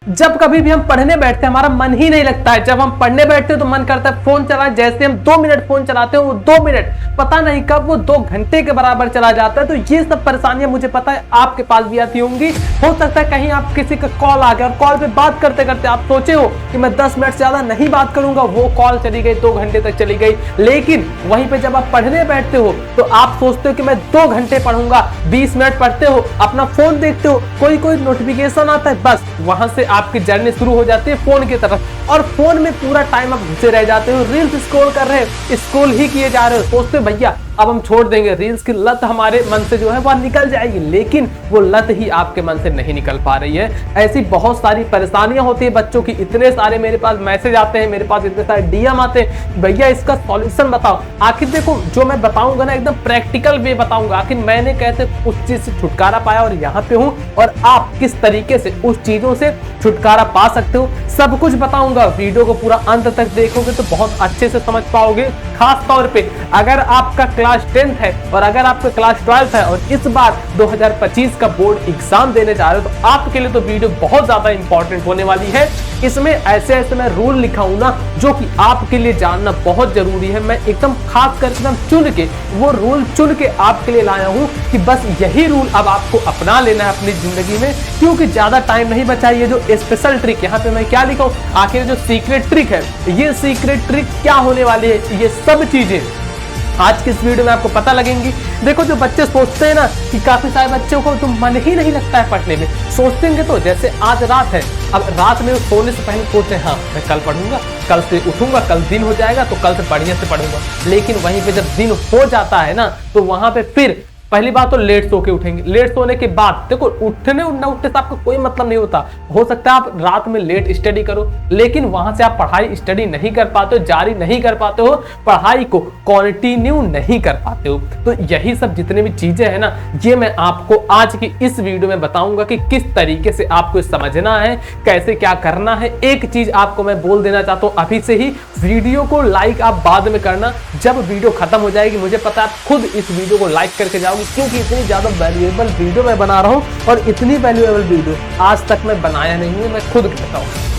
जब कभी भी हम पढ़ने बैठते हैं हमारा मन ही नहीं लगता है। जब हम पढ़ने बैठते हैं तो मन करता है फोन चलाएं। जैसे हम 2 मिनट फोन चलाते हैं वो 2 मिनट पता नहीं कब वो 2 घंटे के बराबर चला जाता है। तो ये सब परेशानियां मुझे पता है आपके पास भी आती होंगी। हो सकता है कहीं आप किसी का कॉल आ गया और कॉल पे बात करते करते आप सोचे हो कि मैं 10 मिनट से ज्यादा नहीं बात करूंगा, वो कॉल चली गई, 2 घंटे तक चली गई। लेकिन वहीं पे जब आप पढ़ने बैठते हो तो आप सोचते हो कि मैं 2 घंटे पढ़ूंगा, 20 मिनट पढ़ते हो, अपना फोन देखते हो, कोई नोटिफिकेशन आता है, बस वहां से आपकी जर्नी शुरू हो जाती है फोन की तरफ। और फोन में पूरा टाइम आप घुसे रह जाते हो, रील्स स्क्रॉल कर रहे हो, स्क्रॉल ही किए जा रहे हो। सोचते हो भैया अब हम छोड़ देंगे, रील्स की लत हमारे मन से जो है वह निकल जाएगी, लेकिन वो लत ही आपके मन से नहीं निकल पा रही है। ऐसी बहुत सारी परेशानियां होती है बच्चों की। इतने सारे मेरे पास मैसेज आते हैं, मेरे पास इतने सारे डीएम आते हैं, भैया इसका सॉल्यूशन बताओ। आखिर देखो जो मैं बताऊंगा ना एकदम प्रैक्टिकल वे बताऊंगा, आखिर मैंने कैसे उस चीज से छुटकारा पाया और यहाँ पे हूँ, और आप किस तरीके से उस चीजों से छुटकारा पा सकते हो, सब कुछ बताऊंगा। वीडियो को पूरा अंत तक देखोगे तो बहुत अच्छे से समझ पाओगे। खास तौर पे अगर आपका क्लास 10th है और अगर आपका क्लास 12th है और इस बार 2025 का बोर्ड एग्जाम देने जा रहे हो तो आपके लिए तो वीडियो बहुत ज्यादा इंपॉर्टेंट होने वाली है। इसमें ऐसे ऐसे मैं रूल लिखा हूं ना जो कि आपके लिए जानना बहुत जरूरी है। मैं एकदम खास कर एकदम चुन के वो रूल चुन के आपके लिए लाया हूं कि बस यही रूल अब आपको अपना लेना है अपनी जिंदगी में, क्योंकि ज्यादा टाइम नहीं बचा। ये जो स्पेशल ट्रिक यहाँ पे मैं क्या लिखा हूं, आखिर जो सीक्रेट ट्रिक है, ये सीक्रेट ट्रिक क्या होने वाली है, ये सब चीजें आज की इस वीडियो में आपको पता लगेंगी। देखो जो बच्चे सोचते हैं ना कि काफी सारे बच्चों को तो मन ही नहीं लगता है पढ़ने में, सोचते तो जैसे आज रात है, अब रात में सोने से पहले सोचते हैं हाँ मैं कल पढ़ूंगा, कल से उठूंगा, कल दिन हो जाएगा तो कल से बढ़िया से पढ़ूंगा। लेकिन वहीं पे जब दिन हो जाता है ना तो वहां पे फिर पहली बात तो लेट सो के उठेंगे। लेट सोने के बाद देखो उठने उठना उठने से आपको कोई मतलब नहीं होता। हो सकता है आप रात में लेट स्टडी करो, लेकिन वहां से आप पढ़ाई स्टडी नहीं कर पाते हो, जारी नहीं कर पाते हो, पढ़ाई को कंटिन्यू नहीं कर पाते हो। तो यही सब जितने भी चीजें हैं ना, ये मैं आपको आज की इस वीडियो में बताऊंगा कि किस तरीके से आपको समझना है, कैसे क्या करना है। एक चीज आपको मैं बोल देना चाहता हूँ अभी से ही, वीडियो को लाइक आप बाद में करना, जब वीडियो खत्म हो जाएगी मुझे पता है आप खुद इस वीडियो को लाइक करके जाओगे, क्योंकि इतनी ज्यादा वैल्यूएबल वीडियो मैं बना रहा हूं और इतनी वैल्यूएबल वीडियो आज तक मैं बनाया नहीं हूं, मैं खुद कहता हूं।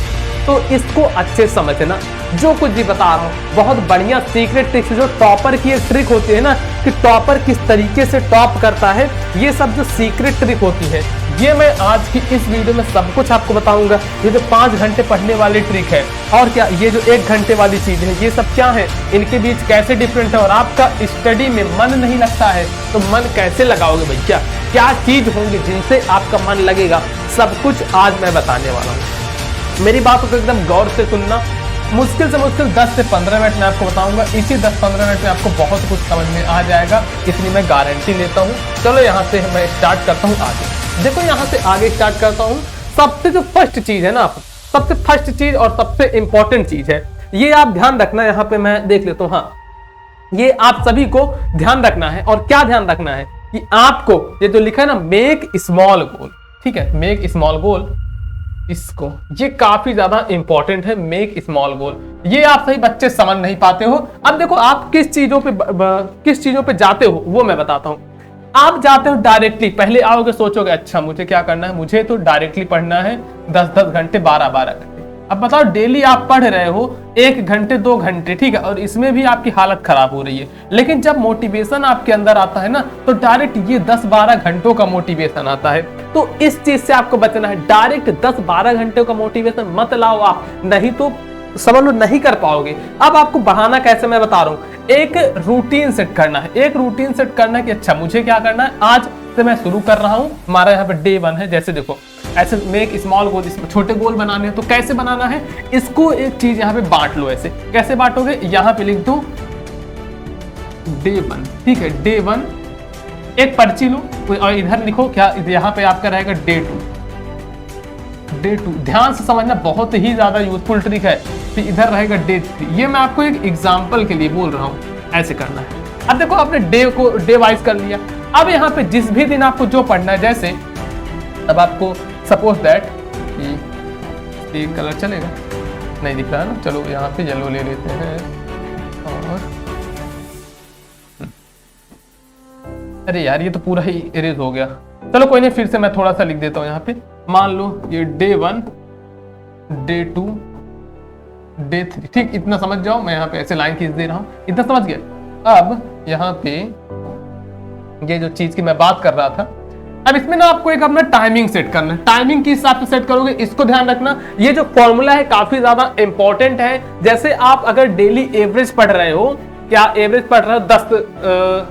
तो इसको अच्छे समझना, जो कुछ भी बता रहा हूं बहुत बढ़िया सीक्रेट ट्रिक्स, जो टॉपर की एक ट्रिक होती है ना कि टॉपर किस तरीके से टॉप करता है, ये सब जो सीक्रेट ट्रिक होती है ये मैं आज की इस वीडियो में सब कुछ आपको बताऊंगा। ये जो 5 घंटे पढ़ने वाली ट्रिक है और क्या ये जो 1 घंटे वाली चीज है, ये सब क्या है, इनके बीच कैसे डिफरेंट है, और आपका स्टडी में मन नहीं लगता है तो मन कैसे लगाओगे भैया, क्या चीज होंगी जिनसे आपका मन लगेगा, सब कुछ आज मैं बताने वाला हूँ। मेरी बातों को एकदम गौर से सुनना। मुश्किल से मुश्किल 10 से 15 मिनट में आपको बताऊंगा, इसी 10-15 मिनट में आपको बहुत कुछ समझ में आ जाएगा, इतनी मैं गारंटी लेता हूँ। चलो यहाँ से मैं स्टार्ट करता हूँ आगे। देखो यहाँ से आगे स्टार्ट करता हूँ। सबसे जो फर्स्ट चीज है ना, सबसे फर्स्ट चीज और सबसे इंपॉर्टेंट चीज है, ये आप ध्यान रखना। यहाँ पे मैं देख लेता हूँ, हाँ ये आप सभी को ध्यान रखना है। और क्या ध्यान रखना है कि आपको ये जो लिखा है ना मेक स्मॉल गोल, ठीक है, मेक स्मॉल गोल, इसको ये काफी ज्यादा इंपॉर्टेंट है। मेक स्मॉल गोल ये आप सही बच्चे समझ नहीं पाते हो। अब देखो आप किस चीजों पे जाते हो वो मैं बताता हूँ। आप जाते हो डायरेक्टली, पहले आओगे सोचोगे अच्छा मुझे क्या करना है, मुझे तो डायरेक्टली पढ़ना है 10-10 घंटे 12-12 घंटे। अब बताओ डेली आप पढ़ रहे हो 1 घंटे 2 घंटे, ठीक है, और इसमें भी आपकी हालत खराब हो रही है। लेकिन जब मोटिवेशन आपके अंदर आता है ना तो डायरेक्ट ये 10-12 घंटों का मोटिवेशन आता है। तो इस चीज से आपको बचना है, डायरेक्ट 10-12 घंटे का मोटिवेशन मत लाओ आप, नहीं तो समझ लो नहीं कर पाओगे। अब आपको बढ़ाना कैसे मैं बता रहा हूँ, एक रूटीन सेट करना है। एक रूटीन सेट करना है कि अच्छा मुझे क्या करना है, आज से मैं शुरू कर रहा हूँ। हमारा यहाँ पे डे 1 है, जैसे देखो ऐसे मेक स्मॉल गोल, इसमें छोटे गोल बनाने हैं। तो कैसे बनाना है, इसको एक चीज यहाँ पे बांट लो। ऐसे कैसे बांटोगे, यहाँ पे लिख दो डे 1, ठीक है, डे 1 एक पर्ची लो और इधर लिखो क्या, यहाँ पे आपका रहेगा डे 2। डे 2 ध्यान से समझना, बहुत ही ज्यादा यूजफुल ट्रिक है। फिर इधर रहेगा डे 3। ये मैं आपको एक एग्जांपल के लिए बोल रहा हूँ, ऐसे करना है। अब देखो आपने डे को डे वाइज कर लिया। अब यहाँ पे जिस भी दिन आपको जो पढ़ना है, जैसे अब आपको सपोज दैट ये कलर चलेगा, नहीं दिख रहा है ना, चलो यहाँ पे येलो ले लेते हैं। और अरे यार ये तो पूरा ही इरेज हो गया, चलो कोई नहीं, फिर से मैं थोड़ा सा लिख देता हूँ यहाँ पे। मान लो ये डे 1 डे 2, डे 3, ठीक, इतना समझ जाओ। मैं यहाँ पे ऐसे लाइन खींच दे रहा हूँ, इतना समझ गया। अब यहाँ पे ये जो चीज की मैं बात कर रहा था, अब इसमें ना आपको एक अपना टाइमिंग सेट करना है। टाइमिंग किस हिसाब से सेट करोगे इसको ध्यान रखना। ये जो फॉर्मूला है काफी ज्यादा इंपॉर्टेंट है। जैसे आप अगर डेली एवरेज पढ़ रहे हो, क्या एवरेज पढ़ रहे हो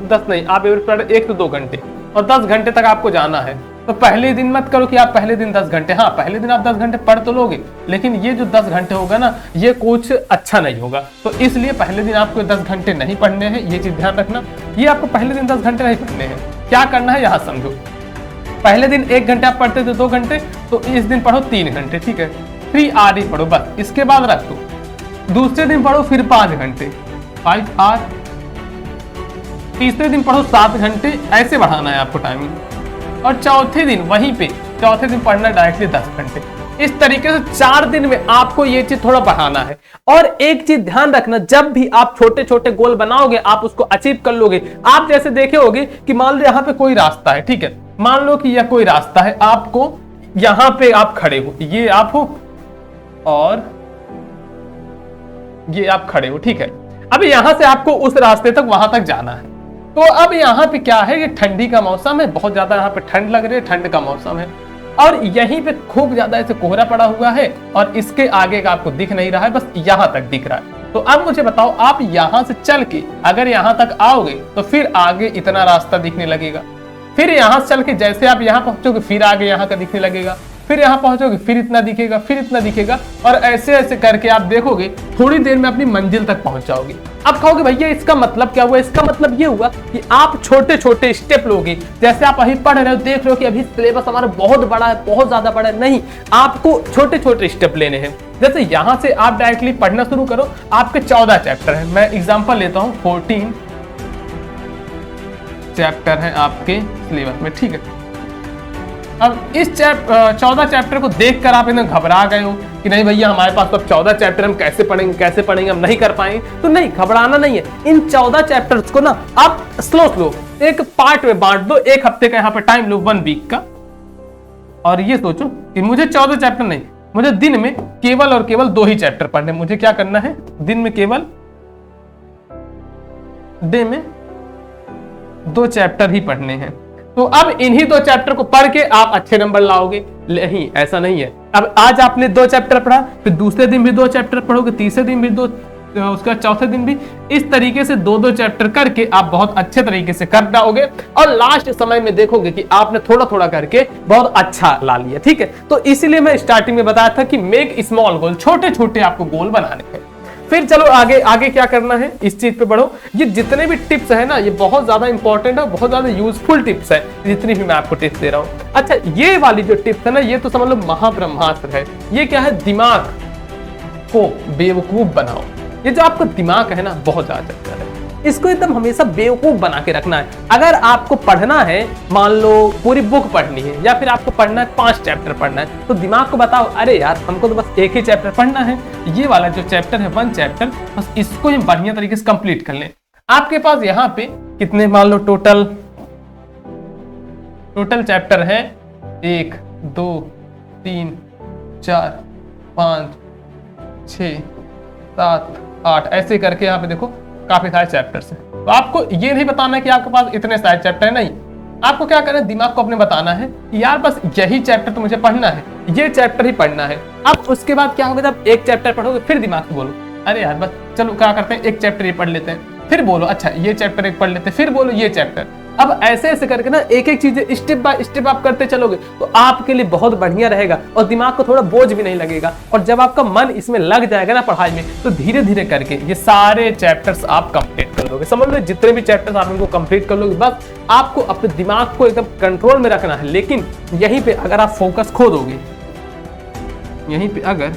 10 नहीं, आप एवरेज पढ़ रहे 1 से 2 घंटे और 10 घंटे तक आपको जाना है, तो पहले दिन मत करो कि आप पहले दिन 10 घंटे, हाँ पहले दिन आप 10 घंटे पढ़ तो लोगे, लेकिन ये जो 10 घंटे होगा ना, ये कुछ अच्छा नहीं होगा। तो इसलिए पहले दिन आपको 10 घंटे नहीं पढ़ने हैं, ये चीज ध्यान रखना। ये आपको पहले दिन 10 घंटे नहीं पढ़ने हैं। क्या करना है यहाँ समझो। पहले दिन 1 घंटे आप पढ़ते थे 2 घंटे, तो इस दिन पढ़ो 3 घंटे, ठीक है, 3 आवर ही पढ़ो बस, इसके बाद रख दो। दूसरे दिन पढ़ो फिर 5 घंटे, 5 आवर। तीसरे दिन पढ़ो 7 घंटे, ऐसे बढ़ाना है आपको टाइमिंग। और चौथे दिन वहीं पे, चौथे दिन पढ़ना डायरेक्टली 10 घंटे। इस तरीके से 4 दिन में आपको ये चीज थोड़ा बढ़ाना है। और एक चीज ध्यान रखना, जब भी आप छोटे छोटे गोल बनाओगे आप उसको अचीव कर लोगे। आप जैसे देखे होगे कि मान लो यहाँ पे कोई रास्ता है, ठीक है, मान लो कि यह कोई रास्ता है, आपको यहां पे आप खड़े हो, ये आप हो और ये आप खड़े हो, ठीक है। अब यहां से आपको उस रास्ते तक वहां तक जाना है। तो अब यहाँ पे क्या है, ये ठंडी का मौसम है, बहुत ज्यादा यहाँ पे ठंड लग रही है, ठंड का मौसम है, और यहीं पे खूब ज्यादा ऐसे कोहरा पड़ा हुआ है और इसके आगे का आपको दिख नहीं रहा है, बस यहाँ तक दिख रहा है। तो अब मुझे बताओ, आप यहाँ से चल के अगर यहाँ तक आओगे तो फिर आगे इतना रास्ता दिखने लगेगा, फिर यहाँ से चल के जैसे आप यहाँ पहुंचोगे फिर आगे यहाँ का दिखने लगेगा, फिर यहाँ पहुंचोगे फिर इतना दिखेगा, फिर इतना दिखेगा, और ऐसे ऐसे करके आप देखोगे थोड़ी देर में अपनी मंजिल तक पहुंच जाओगे। अब कहोगे भैया इसका मतलब क्या हुआ? इसका मतलब ये हुआ कि आप छोटे छोटे स्टेप लोगे। जैसे आप अभी पढ़ रहे हो, देख रहे हो कि अभी सिलेबस हमारा बहुत बड़ा है, बहुत ज्यादा बड़ा है, नहीं, आपको छोटे छोटे स्टेप लेने हैं। जैसे यहां से आप डायरेक्टली पढ़ना शुरू करो, आपके 14 चैप्टर है, मैं एग्जाम्पल लेता हूं, 14 चैप्टर है आपके सिलेबस में, ठीक है। अब इस 14 चैप्टर को देखकर आप एकदम घबरा गए हो कि नहीं भैया हमारे पास तो 14 चैप्टर, हम कैसे पढ़ेंगे, हम नहीं कर पाएंगे। तो नहीं, घबराना नहीं है। इन 14 चैप्टर्स को ना आप स्लो एक पार्ट में बांट दो, 1 हफ्ते का यहाँ पे टाइम लो, 1 वीक का, और ये सोचो कि मुझे 14 चैप्टर नहीं, मुझे दिन में केवल और केवल 2 ही चैप्टर पढ़ने। मुझे क्या करना है, दिन में केवल डे में 2 चैप्टर ही पढ़ने हैं। तो अब इन्हीं 2 चैप्टर को पढ़ के आप अच्छे नंबर लाओगे। नहीं, ऐसा नहीं है। अब आज आपने 2 चैप्टर पढ़ा, फिर दूसरे दिन भी 2 चैप्टर पढ़ोगे, तीसरे दिन भी 2, उसका चौथे दिन भी, इस तरीके से 2-2 चैप्टर करके आप बहुत अच्छे तरीके से कर पाओगे, और लास्ट समय में देखोगे कि आपने थोड़ा थोड़ा करके बहुत अच्छा ला लिया, ठीक है। तो इसीलिए मैं स्टार्टिंग में बताया था कि मेक स्मॉल गोल, छोटे छोटे आपको गोल बनाने हैं। फिर चलो आगे आगे क्या करना है, इस चीज पे बढ़ो। ये जितने भी टिप्स है ना, ये बहुत ज्यादा इंपॉर्टेंट है, बहुत ज्यादा यूजफुल टिप्स है, जितनी भी मैं आपको टिप्स दे रहा हूँ। अच्छा, ये वाली जो टिप्स है ना, ये तो समझ लो महाब्रह्मास्त्र है। ये क्या है, दिमाग को बेवकूफ बनाओ। ये जो आपका दिमाग है ना, बहुत ज्यादा चलता है, इसको एकदम हमेशा बेवकूफ बना के रखना है। अगर आपको पढ़ना है, मान लो पूरी बुक पढ़नी है, या फिर आपको पढ़ना है 5 चैप्टर पढ़ना है, तो दिमाग को बताओ, अरे यार हमको तो बस 1 ही चैप्टर पढ़ना है, ये वाला जो चैप्टर है 1 चैप्टर, बस इसको हम बढ़िया तरीके से कंप्लीट कर लें। आपके पास यहाँ पे कितने, मान लो टोटल चैप्टर है 1 2 3 4 5 6 7 8, ऐसे करके यहाँ पे देखो काफी सारे चैप्टर्स हैं। तो आपको ये नहीं बताना है कि आपके पास इतने सारे चैप्टर है, नहीं, आपको क्या करना है, दिमाग को अपने बताना है कि यार बस यही चैप्टर तो मुझे पढ़ना है, ये चैप्टर ही पढ़ना है। अब उसके बाद क्या होगा, जब 1 चैप्टर पढ़ोगे फिर दिमाग को बोलो, अरे यार बस चलो क्या करते हैं, 1 चैप्टर ये पढ़ लेते हैं, फिर बोलो अच्छा ये चैप्टर 1 पढ़ लेते हैं, फिर बोलो ये चैप्टर। अब ऐसे ऐसे करके ना एक एक चीजें स्टेप बाय स्टेप आप करते चलोगे तो आपके लिए बहुत बढ़िया रहेगा, और दिमाग को थोड़ा बोझ भी नहीं लगेगा। और जब आपका मन इसमें लग जाएगा ना पढ़ाई में, तो धीरे धीरे करके ये सारे चैप्टर्स आप कंप्लीट कर लोगे। समझ लो, जितने भी चैप्टर्स आप इनको कंप्लीट कर लोगे, बस आपको अपने दिमाग को एकदम कंट्रोल में रखना है। लेकिन यहीं पे अगर आप फोकस खो दोगे, यहीं पे अगर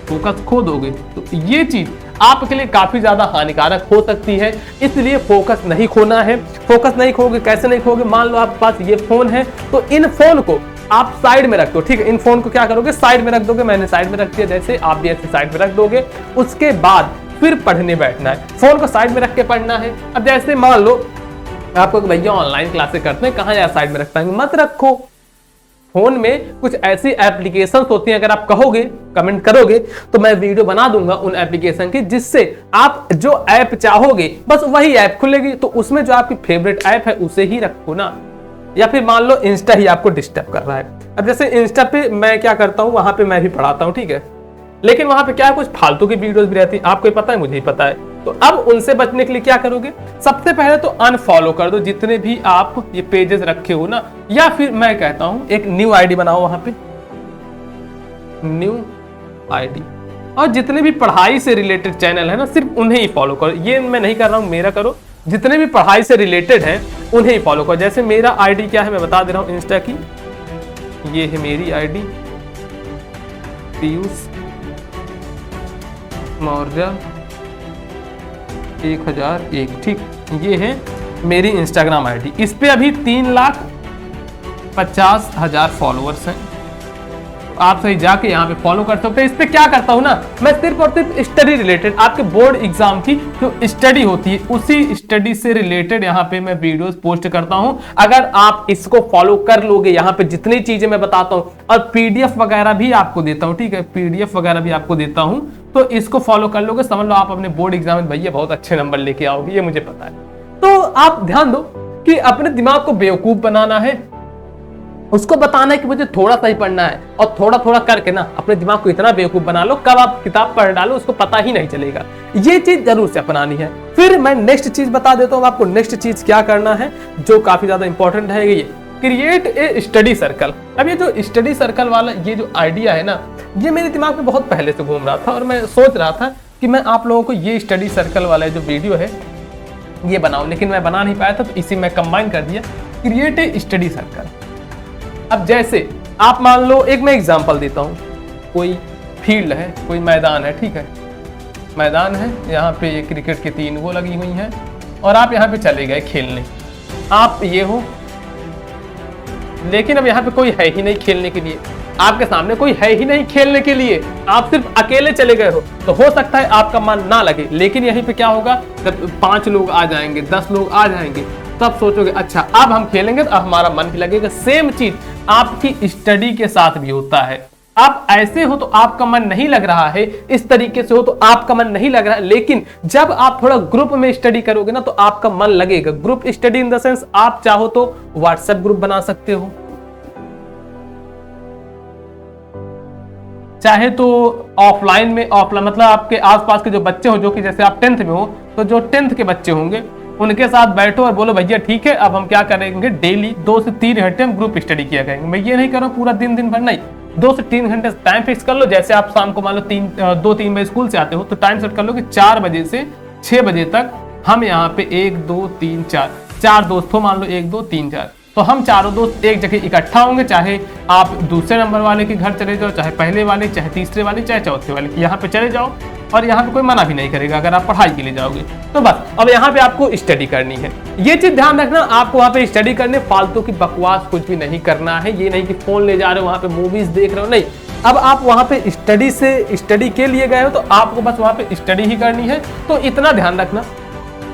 फोकस खो दोगे तो ये चीज आपके लिए काफी ज्यादा हानिकारक हो सकती है। इसलिए फोकस नहीं खोना है। फोकस नहीं खोगे, कैसे नहीं खोगे, मान लो आपके पास ये फोन है, तो इन फोन को आप साइड में रख दो, ठीक है। इन फोन को क्या करोगे, साइड में रख दोगे, मैंने साइड में रख दिया, जैसे आप भी ऐसे साइड में रख दोगे। उसके बाद फिर पढ़ने बैठना है, फोन को साइड में रख के पढ़ना है। अब जैसे मान लो आपको भैया ऑनलाइन क्लासेस करते हैं, कहाँ यार साइड में रख पाएंगे, मत रखो, फोन में कुछ ऐसी एप्लीकेशन होती हैं, अगर आप कहोगे कमेंट करोगे तो मैं वीडियो बना दूंगा उन एप्लीकेशन की, जिससे आप जो ऐप चाहोगे बस वही ऐप खुलेगी। तो उसमें जो आपकी फेवरेट ऐप है उसे ही रखो ना। या फिर मान लो इंस्टा ही आपको डिस्टर्ब कर रहा है। अब जैसे इंस्टा पे मैं क्या करता हूँ, वहां पे मैं भी पढ़ाता हूँ, ठीक है, लेकिन वहां पे क्या है, कुछ फालतू की वीडियोस भी रहती है, आपको ही पता है, मुझे ही पता है। तो अब उनसे बचने के लिए क्या करोगे, सबसे पहले तो अनफॉलो कर दो जितने भी आप ये पेजेस रखे हो ना, या फिर मैं कहता हूं एक न्यू आईडी बनाओ, वहां पे न्यू आईडी, और जितने भी पढ़ाई से रिलेटेड चैनल है ना सिर्फ उन्हें ही फॉलो करो। ये मैं नहीं कर रहा हूं, मेरा करो, जितने भी पढ़ाई से रिलेटेड है उन्हें ही फॉलो करो। जैसे मेरा आईडी क्या है मैं बता दे रहा हूं इंस्टा की, ये है मेरी आईडी पीयूष मौर्य 1001, ठीक, ये है मेरी इंस्टाग्राम आईडी। इस पे अभी 3,50,000 फॉलोअर्स हैं। आप सही जाके यहाँ पे फॉलो कर सकते हैं। इस पे क्या करता हूँ ना, मैं सिर्फ और सिर्फ स्टडी रिलेटेड, आपके बोर्ड एग्जाम की जो स्टडी होती है उसी स्टडी से रिलेटेड यहाँ पे मैं वीडियोस पोस्ट करता हूँ। अगर आप इसको फॉलो कर लोगे, यहाँ पे जितनी चीजें मैं बताता हूँ और पीडीएफ वगैरह भी आपको देता हूँ, ठीक है, पीडीएफ वगैरह भी आपको देता हूँ, तो इसको फॉलो कर लोगे, समझ लो आप अपने बोर्ड एग्जाम में भैया बहुत अच्छे नंबर लेके आओगे, ये मुझे पता है। तो आप ध्यान दो कि अपने दिमाग को बेवकूफ बनाना है, उसको बताना है कि मुझे थोड़ा सा ही पढ़ना है, और थोड़ा थोड़ा करके ना अपने दिमाग को इतना बेवकूफ बना लो, कब आप किताब पढ़ डालो उसको पता ही नहीं चलेगा। ये चीज जरूर से अपनानी है। फिर मैं नेक्स्ट चीज बता देता हूँ आपको, नेक्स्ट चीज क्या करना है जो काफी ज्यादा इंपॉर्टेंट है, ये क्रिएट ए स्टडी सर्कल। अब ये जो स्टडी सर्कल वाला ये जो आइडिया है ना, ये मेरे दिमाग में बहुत पहले से घूम रहा था, और मैं सोच रहा था कि मैं आप लोगों को ये स्टडी सर्कल वाला जो वीडियो है ये बनाऊं, लेकिन मैं बना नहीं पाया था, तो इसी में कंबाइन कर दिया, क्रिएट ए स्टडी सर्कल। अब जैसे आप मान लो, एक मैं एग्जांपल देता हूँ, कोई फील्ड है, कोई मैदान है, ठीक है, मैदान है, यहाँ पे ये क्रिकेट की 3 वो लगी हुई हैं, और आप यहाँ पे चले गए खेलने, आप ये हो, लेकिन अब यहाँ पे कोई है ही नहीं खेलने के लिए, आपके सामने कोई है ही नहीं खेलने के लिए, आप सिर्फ अकेले चले गए हो, तो हो सकता है आपका मन ना लगे। लेकिन यहीं पे क्या होगा, जब 5 लोग आ जाएंगे, 10 लोग आ जाएंगे, तब सोचोगे अच्छा अब हम खेलेंगे, तो अब हमारा मन भी लगेगा। सेम चीज आपकी स्टडी के साथ भी होता है। आप ऐसे हो तो आपका मन नहीं लग रहा है, इस तरीके से हो तो आपका मन नहीं लग रहा है, लेकिन जब आप थोड़ा ग्रुप में स्टडी करोगे ना तो आपका मन लगेगा। Group study in the sense, आप चाहो तो व्हाट्सएप ग्रुप बना सकते हो, चाहे तो ऑफलाइन में, ऑफलाइन मतलब आपके आसपास के जो बच्चे हो, जो कि जैसे आप 10th में हो, तो जो 10th के बच्चे होंगे उनके साथ बैठो और बोलो भैया ठीक है अब हम क्या करेंगे, डेली 2 से 3 घंटे हम ग्रुप स्टडी किया करेंगे। मैं ये नहीं कर रहा हूँ पूरा दिन भर, नहीं, 2 से 3 घंटे टाइम फिक्स कर लो। जैसे आप शाम को मान लो 2-3 बजे स्कूल से आते हो, तो टाइम सेट कर लो कि 4 बजे से 6 बजे तक हम यहाँ पे 1 2 3 4 दोस्त हो, मान लो 1 2 3 4, तो हम चारों दोस्त एक जगह इकट्ठा होंगे, चाहे आप दूसरे नंबर वाले के घर चले जाओ, चाहे पहले वाले, चाहे तीसरे वाले, चाहे चौथे वाले, यहाँ पे चले जाओ, और यहाँ पे कोई मना भी नहीं करेगा अगर आप पढ़ाई के लिए जाओगे। तो बस अब यहाँ पे आपको स्टडी करनी है, ये चीज ध्यान रखना, आपको वहाँ पे स्टडी करने, फालतू की बकवास कुछ भी नहीं करना है। ये नहीं कि फोन ले जा रहे हो वहाँ पे मूवीज देख रहे हो, नहीं, अब आप वहाँ पे स्टडी के लिए गए हो तो आपको बस वहाँ पे स्टडी ही करनी है। तो इतना ध्यान रखना,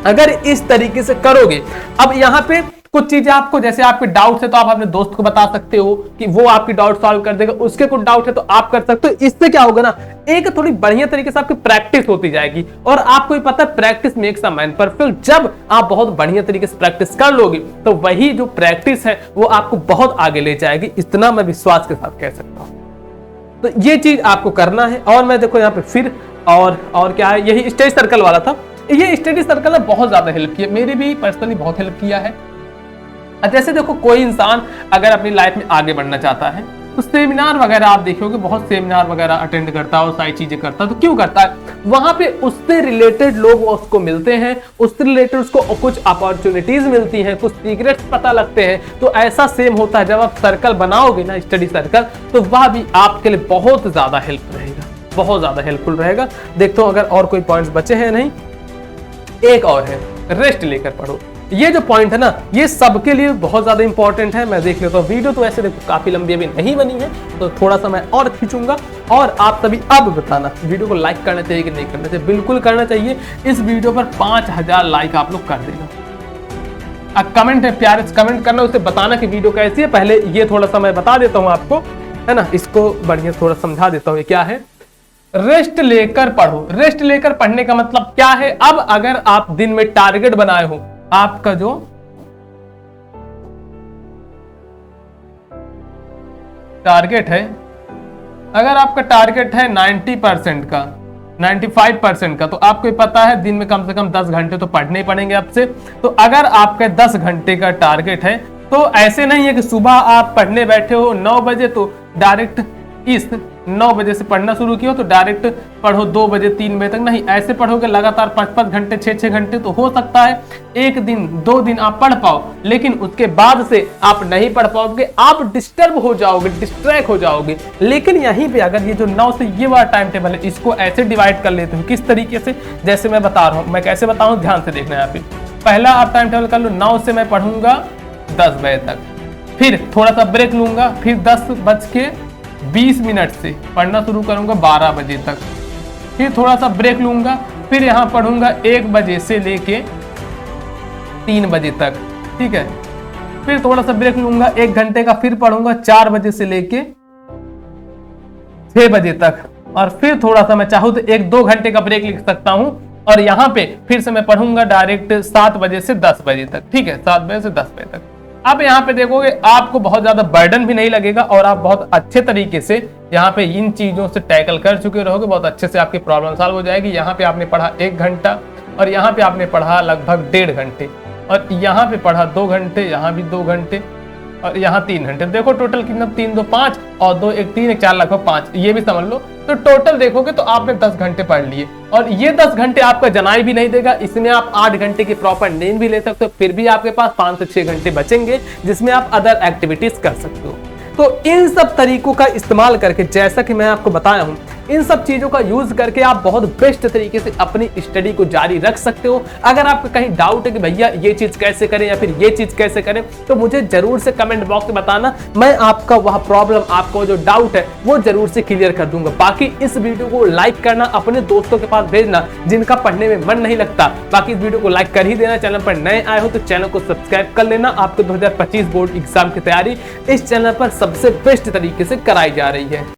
अगर इस तरीके से करोगे। अब यहाँ पे कुछ चीजें आपको, जैसे आपके डाउट है तो आप अपने दोस्त को बता सकते हो कि वो आपकी डाउट सॉल्व कर देगा, उसके कुछ डाउट है तो आप कर सकते हो। इससे क्या होगा ना, एक थोड़ी बढ़िया तरीके से आपकी प्रैक्टिस होती जाएगी, और आपको ही पता है practice makes a man perfect. जब आप बहुत बढ़िया तरीके से प्रैक्टिस कर लोगे तो वही जो प्रैक्टिस है वो आपको बहुत आगे ले जाएगी, इतना मैं विश्वास के साथ कह सकता हूँ। तो ये चीज आपको करना है। और मैं देखो यहाँ पे फिर और क्या है, यही स्टडी सर्कल वाला था। ये स्टडी सर्कल ने बहुत ज्यादा हेल्प किया, मेरी भी पर्सनली बहुत हेल्प किया है। जैसे देखो कोई इंसान अगर अपनी लाइफ में आगे बढ़ना चाहता है तो सेमिनार वगैरह आप देखोगे, बहुत सेमिनार वगैरह अटेंड करता है और सारी चीजें करता है। तो क्यों करता है, वहां पे उससे रिलेटेड लोग उसको मिलते हैं, उससे रिलेटेड उसको कुछ अपॉर्चुनिटीज मिलती हैं, कुछ सीक्रेट्स पता लगते हैं। तो ऐसा सेम होता है जब आप सर्कल बनाओगे ना, स्टडी सर्कल, तो वह भी आपके लिए बहुत ज्यादा हेल्प रहेगा, बहुत ज्यादा हेल्पफुल रहेगा। देखते हो अगर और कोई पॉइंट्स बचे हैं, नहीं, एक और है, रेस्ट लेकर पढ़ो। ये जो पॉइंट है ना, ये सबके लिए बहुत ज्यादा इंपॉर्टेंट है। मैं देख लेता हूँ वीडियो, तो ऐसे देखो काफी लंबी अभी नहीं बनी है, तो थोड़ा सा मैं और खींचूंगा। और आप सभी अब बताना वीडियो को लाइक करना चाहिए कि नहीं करना चाहिए। बिल्कुल करना चाहिए। इस वीडियो पर 5000 लाइक आप लोग कर देना। कमेंट है, प्यारे से कमेंट करना, उसे बताना कि वीडियो कैसी है। पहले ये थोड़ा सा मैं बता देता हूँ आपको, है ना, इसको बढ़िया थोड़ा समझा देता हूँ। क्या है रेस्ट लेकर पढ़ो। रेस्ट लेकर पढ़ने का मतलब क्या है? अब अगर आप दिन में टारगेट बनाए हो, आपका जो टारगेट है, अगर आपका टारगेट है 90% का, 95% का, तो आपको पता है दिन में कम से कम 10 घंटे तो पढ़ने ही पड़ेंगे आपसे। तो अगर आपका 10 घंटे का टारगेट है, तो ऐसे नहीं है कि सुबह आप पढ़ने बैठे हो 9 बजे तो डायरेक्ट इस 9 बजे से पढ़ना शुरू किया तो डायरेक्ट पढ़ो 2 बजे 3 बजे तक, नहीं, ऐसे पढ़ोगे लगातार 5-5 घंटे 6-6 घंटे, तो हो सकता है एक दिन 2 दिन आप पढ़ पाओ, लेकिन उसके बाद से आप नहीं पढ़ पाओगे, आप डिस्टर्ब हो जाओगे, डिस्ट्रैक्ट हो जाओगे। लेकिन यहीं पे अगर ये जो 9 से ये वाला टाइम टेबल है, इसको ऐसे डिवाइड कर लेते हो, किस तरीके से, जैसे मैं बता रहा हूँ, मैं कैसे बताऊँ, ध्यान से देखना है यहाँ पे। पहला आप टाइम टेबल कर लो, 9 से मैं पढ़ूंगा 10 बजे तक, फिर थोड़ा सा ब्रेक लूंगा, फिर 10:20 से पढ़ना शुरू करूंगा 12 बजे तक, फिर थोड़ा सा ब्रेक लूंगा, फिर यहाँ पढ़ूंगा 1 बजे से लेके 3 बजे तक, ठीक है, फिर थोड़ा सा ब्रेक लूंगा 1 घंटे का, फिर पढ़ूंगा 4 बजे से लेके 6 बजे तक, और फिर थोड़ा सा मैं चाहूँ तो 1-2 घंटे का ब्रेक लिख सकता हूँ, और यहाँ पे फिर से मैं पढ़ूंगा डायरेक्ट 7 बजे से 10 बजे तक, ठीक है, 7 बजे से 10 बजे तक। अब यहाँ पे देखोगे आपको बहुत ज्यादा बर्डन भी नहीं लगेगा, और आप बहुत अच्छे तरीके से यहाँ पे इन चीजों से टैकल कर चुके रहोगे, बहुत अच्छे से आपकी प्रॉब्लम सॉल्व हो जाएगी। यहाँ पे आपने पढ़ा 1 घंटा, और यहाँ पे आपने पढ़ा लगभग 1.5 घंटे, और यहाँ पे पढ़ा 2 घंटे, यहाँ भी 2 घंटे, और यहाँ 3 घंटे। देखो टोटल कितना, 3 2 5 और 2 1 3 1 4, लगभग 5, ये भी समझ लो। तो टोटल देखोगे तो आपने 10 घंटे पढ़ लिए, और ये 10 घंटे आपका जनाई भी नहीं देगा। इसमें आप 8 घंटे की प्रॉपर नींद भी ले सकते हो, फिर भी आपके पास 5 से 6 घंटे बचेंगे, जिसमें आप अदर एक्टिविटीज कर सकते हो। तो इन सब तरीकों का इस्तेमाल करके, जैसा कि मैं आपको बताया हूं, इन सब चीजों का यूज करके आप बहुत बेस्ट तरीके से अपनी स्टडी को जारी रख सकते हो। अगर आपको कहीं डाउट है कि भैया ये चीज कैसे करें या फिर ये चीज कैसे करें, तो मुझे जरूर से कमेंट बॉक्स में बताना, मैं आपका वह प्रॉब्लम, आपको जो डाउट है वो जरूर से क्लियर कर दूंगा। बाकी इस वीडियो को लाइक करना, अपने दोस्तों के पास भेजना जिनका पढ़ने में मन नहीं लगता। बाकी इस वीडियो को लाइक कर ही देना। चैनल पर नए आए हो तो चैनल को सब्सक्राइब कर लेना। आपको 2025 बोर्ड एग्जाम की तैयारी इस चैनल पर सबसे बेस्ट तरीके से कराई जा रही है।